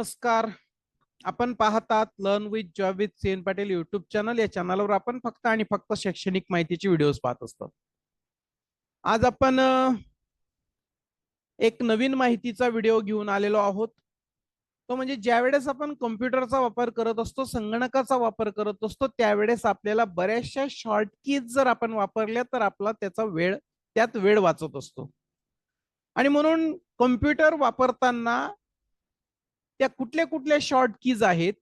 नमस्कार. आपण पाहतात learn with job with CN Patil YouTube channel. या चॅनलवर आपण फक्त आणि फक्त शैक्षणिक माहितीचे व्हिडिओज पाहत असतो. आज आपण एक नवीन माहितीचा व्हिडिओ घेऊन आलेलो आहोत. तो म्हणजे ज्यावेळेस आपण कॉम्प्युटरचा वापर करत असतो, संगणकाचा वापर करत असतो, त्यावेळेस आपल्याला बऱ्याचशा शॉर्टकीज जर आपण वापरल्या तर आपला त्यात वेळ वाचत असतो. आणि म्हणून कॉम्प्युटर वापरताना त्या कुठल्या कुठल्या शॉर्ट कीज आहेत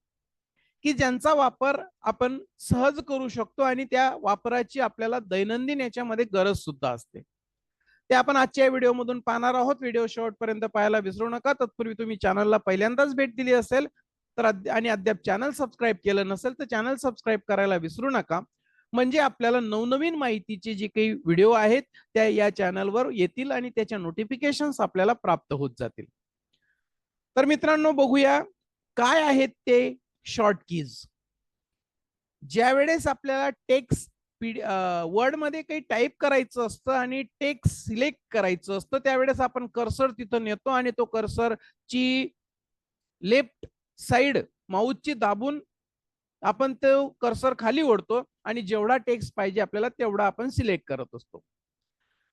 की ज्यांचा वापर आपण सहज करू शकतो आणि त्या वापराची आपल्याला दैनंदिन याच्यामध्ये गरज सुद्धा असते. ते आपण आजच्या व्हिडिओमधून पाहणार आहोत. व्हिडिओ शेवटपर्यंत पाहायला विसरू नका. तत्पूर्वी तुम्ही चॅनलला पहिल्यांदाच भेट दिली असेल तर आणि अद्याप चॅनल सबस्क्राईब केलं नसेल तर चॅनल सबस्क्राईब करायला विसरू नका. म्हणजे आपल्याला नवनवीन माहितीचे जे काही व्हिडिओ आहेत त्या या चॅनलवर येतील आणि त्याच्या नोटिफिकेशन्स आपल्याला प्राप्त होत जातील. तर मित्रांनो, बघूया काय आहेत ते शॉर्ट कीज. ज्यावेळेस आपल्याला टेक्स्ट वर्ड मध्ये काही टाईप करायचं असतं आणि टेक्स्ट सिलेक्ट करायचं असतं त्यावेळेस आपण कर्सर तिथं नेतो आणि तो कर्सर ची लेफ्ट साइड माऊसची दाबून आपण तो कर्सर खाली ओढतो आणि जेवढा टेक्स्ट पाहिजे आपल्याला तेवढा आपण सिलेक्ट करत असतो.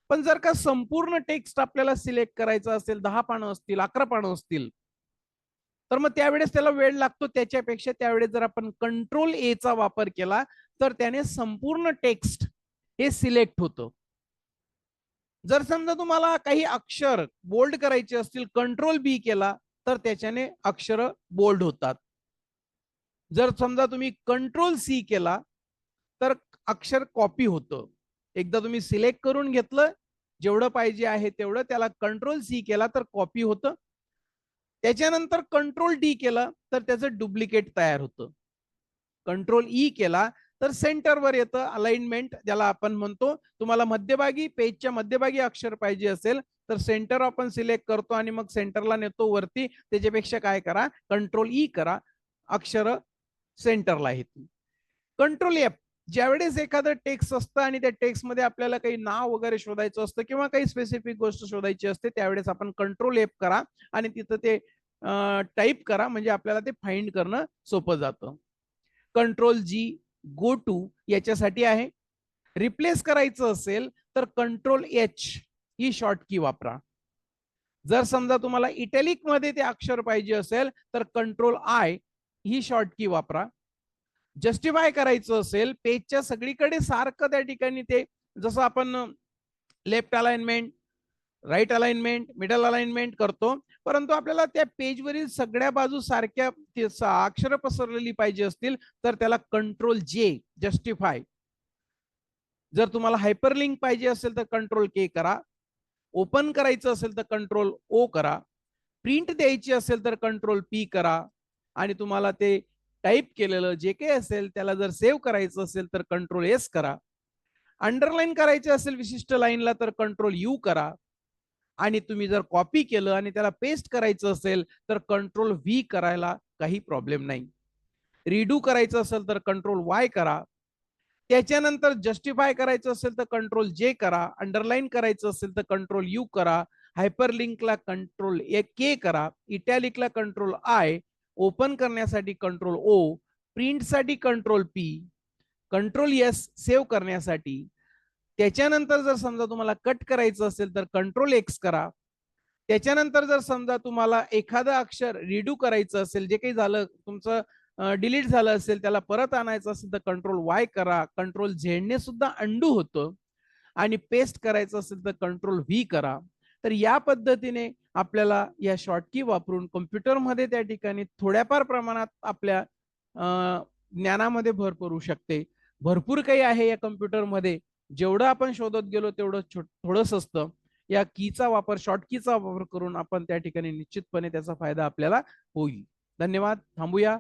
पण जर का संपूर्ण टेक्स्ट आपल्याला सिलेक्ट करायचं असेल, 10 पानं असतील, 11 पानं असतील, तर मग त्यावेळेस त्याला वेळ लागतो. त्याच्यापेक्षा त्यावेळेस जर आपण कंट्रोल ए चा वापर केला तर त्याने संपूर्ण टेक्स्ट हे सिलेक्ट होतं. जर समजा तुम्हाला काही अक्षर बोल्ड करायचे असतील, कंट्रोल बी केला तर त्याच्याने अक्षर बोल्ड होतात. जर समजा तुम्ही कंट्रोल सी केला तर अक्षर कॉपी होतं. एकदा तुम्ही सिलेक्ट करून घेतलं जेवढं पाहिजे आहे तेवढं, त्याला कंट्रोल सी केला तर कॉपी होतं. त्याच्यानंतर कंट्रोल डी केला तर त्याचं डुप्लिकेट तयार होतं. कंट्रोल ई केला तर सेंटरवर येतं, अलाइनमेंट ज्याला आपण म्हणतो. तुम्हाला मध्यभागी, पेजच्या मध्यभागी अक्षर पाहिजे असेल तर सेंटर आपण सिलेक्ट करतो आणि मग सेंटरला नेतो वरती. त्याच्यापेक्षा काय करा, कंट्रोल ई करा, अक्षर सेंटरला येतील. कंट्रोल एफ, ज्यावेळेस एखादं टेक्स्ट असतं आणि त्या टेक्स्ट मध्ये आपल्याला काही नाव वगैरे शोधायचं असतं किंवा काही स्पेसिफिक गोष्ट शोधायची असते त्यावेळेस आपण कंट्रोल एफ करा आणि तिथं ते टाईप करा, म्हणजे आपल्याला ते फाइंड करणं सोपं जातं. कंट्रोल जी गो टू याच्यासाठी आहे. रिप्लेस करायचं असेल तर कंट्रोल एच ही शॉर्ट की वापरा. जर समजा तुम्हाला इटॅलिक मध्ये ते अक्षर पाहिजे असेल तर कंट्रोल आय ही शॉर्ट की वापरा. जस्टिफाय करायचं असेल पेजच्या सगळीकडे सारखं त्या ठिकाणी ते, जसं आपण left alignment, right alignment, middle alignment करतो, परंतु आपल्याला त्या पेजवरील सगळ्या बाजू सारख्या अक्षर पसरलेली पाहिजे असतील तर त्याला कंट्रोल जे जस्टिफाय. जर तुम्हाला हायपरलिंक पाहिजे असेल तर कंट्रोल के करा. ओपन करायचं असेल तर कंट्रोल ओ करा. प्रिंट द्यायची असेल तर कंट्रोल पी करा. आणि तुम्हाला ते टाईप केलेलं जे काही असेल त्याला जर सेव्ह करायचं असेल तर कंट्रोल एस करा. अंडरलाईन करायचे असेल विशिष्ट लाईनला तर कंट्रोल यू करा. आणि तुम्ही जर कॉपी केलं आणि त्याला पेस्ट करायचं असेल तर कंट्रोल व्ही करायला काही प्रॉब्लेम नाही. रिडू करायचं असेल तर कंट्रोल वाय करा. त्याच्यानंतर जस्टिफाय करायचं असेल तर कंट्रोल जे करा. अंडरलाईन करायचं असेल तर कंट्रोल यू करा. हायपरलिंकला कंट्रोल के करा. इटॅलिकला कंट्रोल आय. ओपन करण्यासाठी कंट्रोल ओ. प्रिंटसाठी control P. Control S save करण्यासाठी. त्याच्यानंतर जर समजा तुम्हाला कट करायचं असेल तर कंट्रोल एक्स करा. त्याच्यानंतर जर समजा तुम्हाला एखादं अक्षर रिडू करायचं असेल, जे काही झालं तुमचं डिलीट झालं असेल त्याला परत आणायचं असेल तर कंट्रोल वाय करा. कंट्रोल झेड ने सुद्धा अंडू होतं. आणि पेस्ट करायचं असेल तर कंट्रोल व्ही करा. तर या पद्धतीने आपल्याला या शॉर्टकी वापरून कॉम्प्युटरमध्ये त्या ठिकाणी थोड्याफार प्रमाणात आपल्या ज्ञानामध्ये भर पडू शकते. भरपूर काही आहे या कॉम्प्युटरमध्ये. जेवढं आपण शोधत गेलो तेवढं थोडंच असतं. या कीचा वापर, शॉर्ट कीचा वापर करून आपण त्या ठिकाणी निश्चितपणे त्याचा फायदा आपल्याला होईल. धन्यवाद. थांबूया.